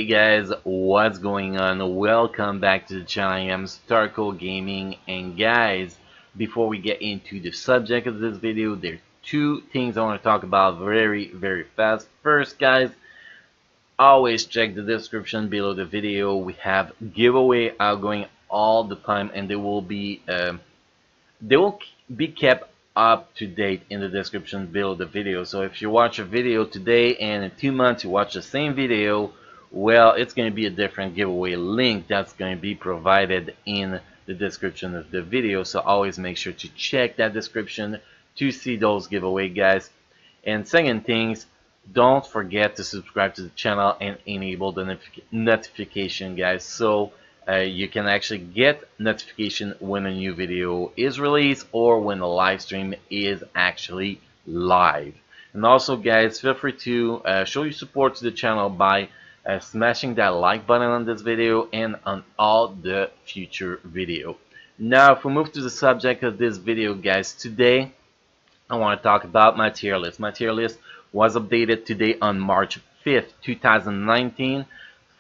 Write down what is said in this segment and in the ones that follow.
Hey guys, what's going on? Welcome back to the channel. I am Starco Gaming, and guys, before we get into the subject of this video, there are two things I want to talk about very fast. First, guys, always check the description below the video. We have giveaway outgoing all the time, and they will be kept up to date in the description below the video. So if you watch a video today and in 2 months you watch the same video, well, it's going to be a different giveaway link that's going to be provided in the description of the video. So always make sure to check that description to see those giveaway, guys. And second things, don't forget to subscribe to the channel and enable the notification, guys, so you can actually get notification when a new video is released or when the live stream is actually live. And also, guys, feel free to show your support to the channel by smashing that like button on this video and on all the future video. Now, if we move to the subject of this video, guys, today I want to talk about Materialist. Materialist was updated today on March 5th, 2019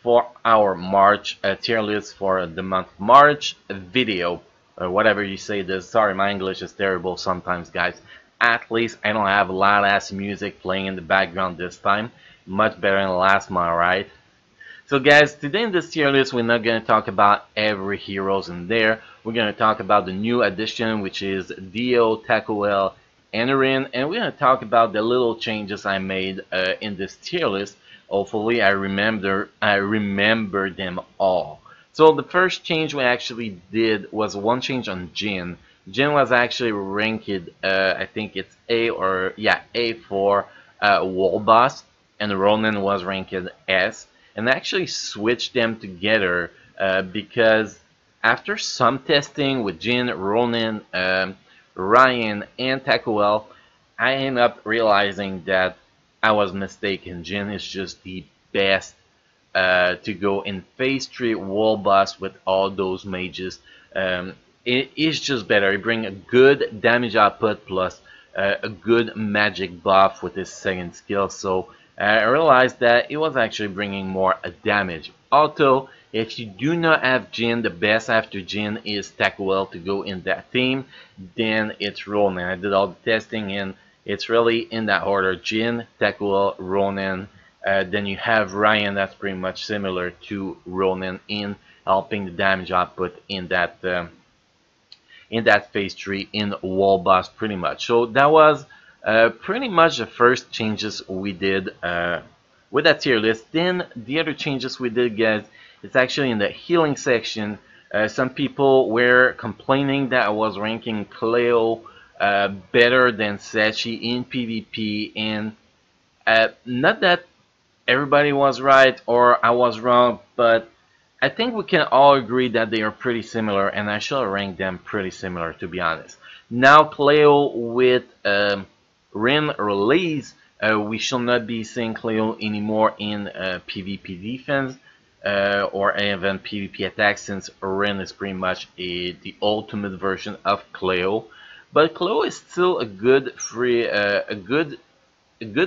for our March tier list for the month of March video, or whatever you say this. Sorry, my English is terrible sometimes, guys. At least I don't have loud ass music playing in the background this time. Much better than last month, right? So guys, today in this tier list, we're not going to talk about every heroes in there. We're going to talk about the new addition, which is Dio, Takuel, and Rin, and we're going to talk about the little changes I made in this tier list. Hopefully I remember them all. So the first change we actually did was one change on Jin. Jin was actually ranked, I think it's A for Wall Boss, and Ronan was ranked S. And I actually switched them together because after some testing with Jin, Ronan, Ryan, and Takuel, I ended up realizing that I was mistaken. Jin is just the best to go in phase 3 wall boss with all those mages. It is just better. He brings a good damage output plus a good magic buff with his second skill. So I realized that it was actually bringing more damage. Although, if you do not have Jin, the best after Jin is Takuel to go in that team, then it's Ronan. I did all the testing and it's really in that order: Jin, Takuel, Ronan. Then you have Ryan, that's pretty much similar to Ronan in helping the damage output in that phase 3 in wall boss, pretty much. So that was pretty much the first changes we did with that tier list. Then the other changes we did, guys, it's actually in the healing section. Some people were complaining that I was ranking Cleo better than Sachi in PvP, and not that everybody was right or I was wrong, but I think we can all agree that they are pretty similar, and I shall rank them pretty similar, to be honest. Now Cleo with Rin release, we shall not be seeing Cleo anymore in PvP defense or even PvP attack, since Rin is pretty much the ultimate version of Cleo. But Cleo is still a good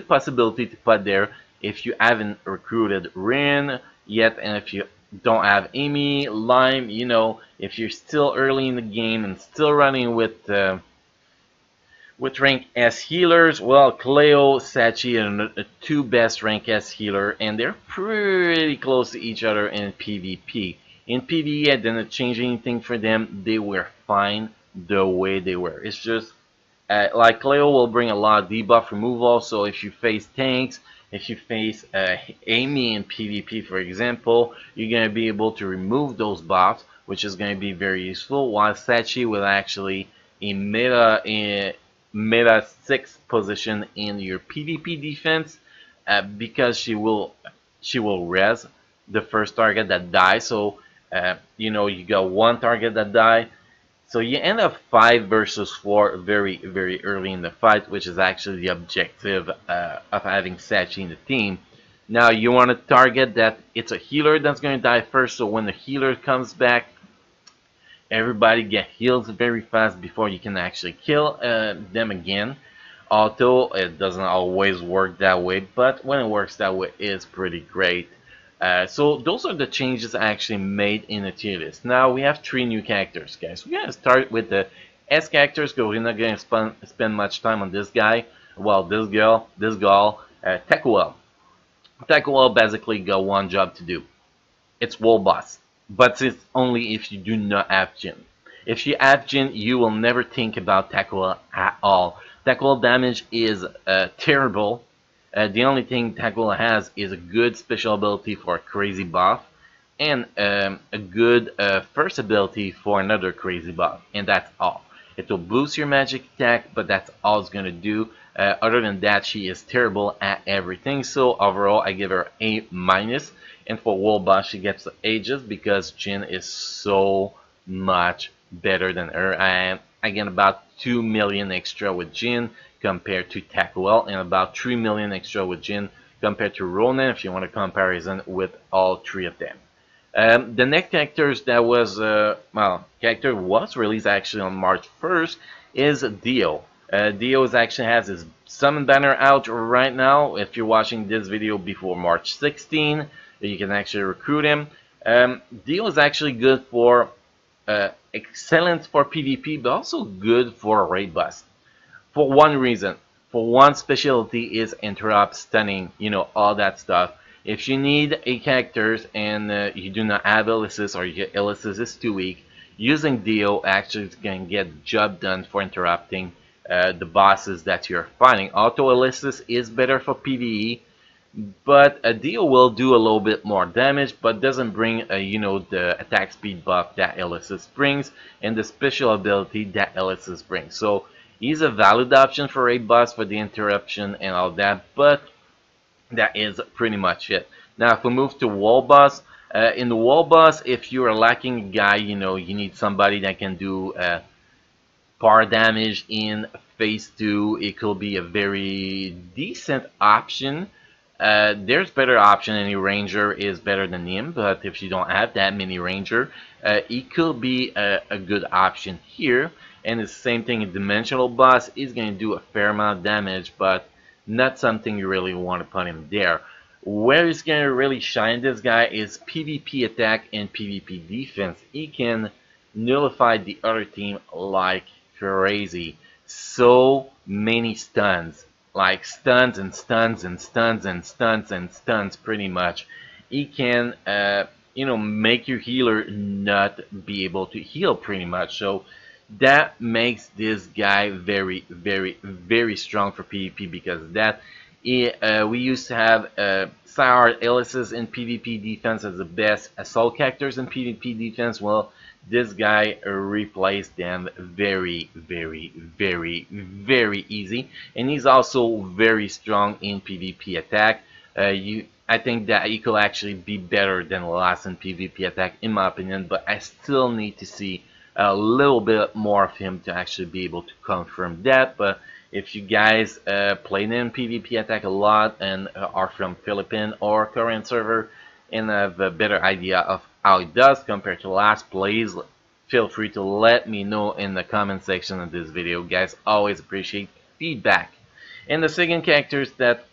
possibility to put there if you haven't recruited Rin yet, and if you don't have Amy, Lime, you know, if you're still early in the game and still running with rank S healers, well, Cleo, Sachi are the two best rank S healer, and they're pretty close to each other in PvP. In PvE, I didn't change anything for them. They were fine the way they were. It's just like Cleo will bring a lot of debuff removal, so if you face tanks, if you face Amy in PvP, for example, you're going to be able to remove those buffs, which is going to be very useful, while Sachi will actually in meta 6 position in your PvP defense, because she will res the first target that dies. So you know, you got one target that dies, so you end up 5 versus 4 very early in the fight, which is actually the objective of having Sachi in the team. Now you want to target that it's a healer that's going to die first, so when the healer comes back, everybody get healed very fast before you can actually kill them again. Although it doesn't always work that way, but when it works that way, it's pretty great. So those are the changes I actually made in the tier list. Now we have 3 new characters, guys. We're gonna start with the S characters because we're not gonna spend much time on this guy. Well, this girl, Tekuel. Tekuel basically got one job to do. It's Wall Boss, but it's only if you do not have Jin. If you have Jin, you will never think about Tekuel at all. Tekuel damage is terrible. The only thing Tekuel has is a good special ability for a crazy buff and a good first ability for another crazy buff, and that's all. It will boost your magic attack, but that's all it's gonna do. Other than that, she is terrible at everything. So overall, I give her A minus. And for Wolba, she gets the Aegis because Jin is so much better than her. I get about 2 million extra with Jin compared to Takuel, and about 3 million extra with Jin compared to Ronan, if you want a comparison with all 3 of them. The next characters that was, character was released actually on March 1st is Dio. Dio actually has his summon banner out right now. If you're watching this video before March 16, you can actually recruit him. Dio is actually good for, excellent for PvP, but also good for raid bust. For one reason, for one specialty is interrupt, stunning, all that stuff. If you need a characters and you do not have Elysis or your Elysis is too weak, using Dio actually can get the job done for interrupting the bosses that you're fighting. Auto Elysis is better for PvE, but a Dio will do a little bit more damage, but doesn't bring the attack speed buff that Elysis brings and the special ability that Elysis brings. So he's a valid option for raid boss for the interruption and all that, but that is pretty much it. Now if we move to wall boss, in the wall boss, if you are lacking a guy, you need somebody that can do power damage in phase 2, it could be a very decent option. There's better option. Any ranger is better than him, but if you don't have that many ranger, it could be a good option here. And the same thing in dimensional boss is going to do a fair amount of damage, but not something you really want to put him there. Where he's going to really shine, this guy, is PvP attack and PvP defense. He can nullify the other team like crazy. So many stuns, like stuns and stuns and stuns and stuns and stuns, pretty much. He can make your healer not be able to heal, pretty much. So that makes this guy very, very, very strong for PvP, because that we used to have Cyard Elysis in PvP defense as the best assault characters in PvP defense. Well, this guy replaced them very, very, very, very easy, and he's also very strong in PvP attack. I think that he could actually be better than Last in PvP attack, in my opinion, but I still need to see a little bit more of him to actually be able to confirm that. But if you guys played in PvP attack a lot and are from Philippine or Korean server and have a better idea of how it does compared to last, please feel free to let me know in the comment section of this video, guys. Always appreciate feedback. And the second characters that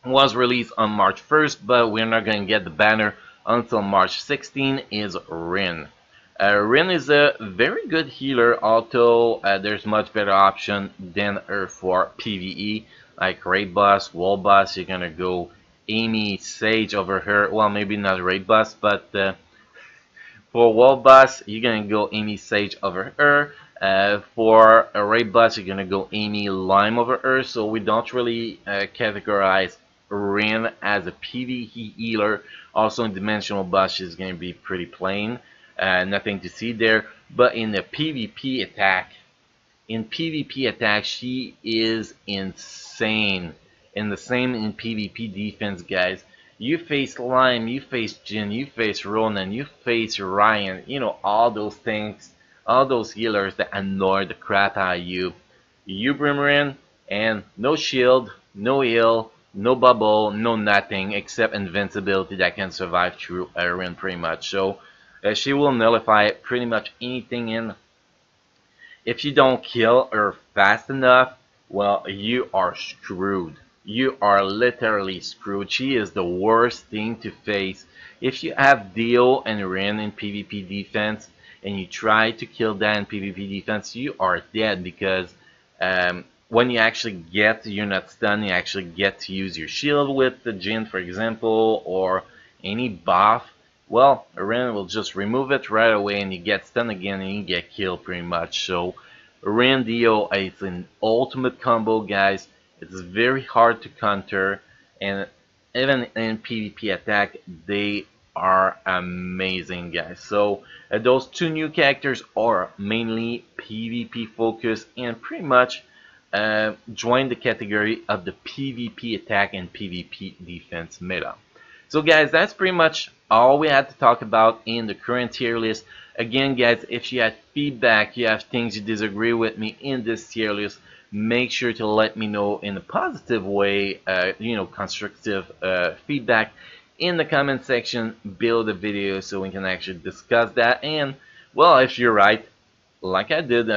was released on March 1st, but we're not going to get the banner until March 16, is Rin. Rin is a very good healer, although there's much better option than her for PvE, like raid boss, wall boss. You're gonna go Amy Sage over her. Well, maybe not raid boss, but for wall boss, you're gonna go Amy Sage over her. For a raid boss, you're gonna go Amy Lime over her. So we don't really categorize Rin as a PvE healer. Also in dimensional boss, she's gonna be pretty plain. Nothing to see there. But in the PvP attack, she is insane. And the same in PvP defense, guys. You face Lime, you face Jin, you face Ronan, you face Ryan, all those things, all those healers that annoy the crap out of you. You bring her in, and no shield, no heal, no bubble, no nothing except invincibility that can survive through Rin, pretty much. So she will nullify pretty much anything in. If you don't kill her fast enough, well, you are screwed. you are literally screwed. She is the worst thing to face. If you have Dio and Ren in PvP defense and you try to kill that in PvP defense, you are dead because when you actually you're not stunned, you actually get to use your shield with the Jhin, for example, or any buff. Well, Ren will just remove it right away and you get stunned again and you get killed pretty much. So Ren Dio is an ultimate combo, guys. It's very hard to counter, and even in PvP attack, they are amazing, guys. So those two new characters are mainly PvP focused and pretty much join the category of the PvP attack and PvP defense meta. So guys, that's pretty much all we had to talk about in the current tier list. Again, guys, if you had feedback, you have things you disagree with me in this tier list, make sure to let me know in a positive way, constructive feedback in the comment section below the video so we can actually discuss that. And, well, if you're right, like I did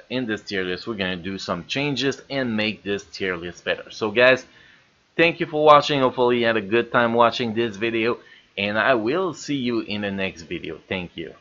in this tier list, we're going to do some changes and make this tier list better. So, guys, thank you for watching. Hopefully you had a good time watching this video, and I will see you in the next video. Thank you.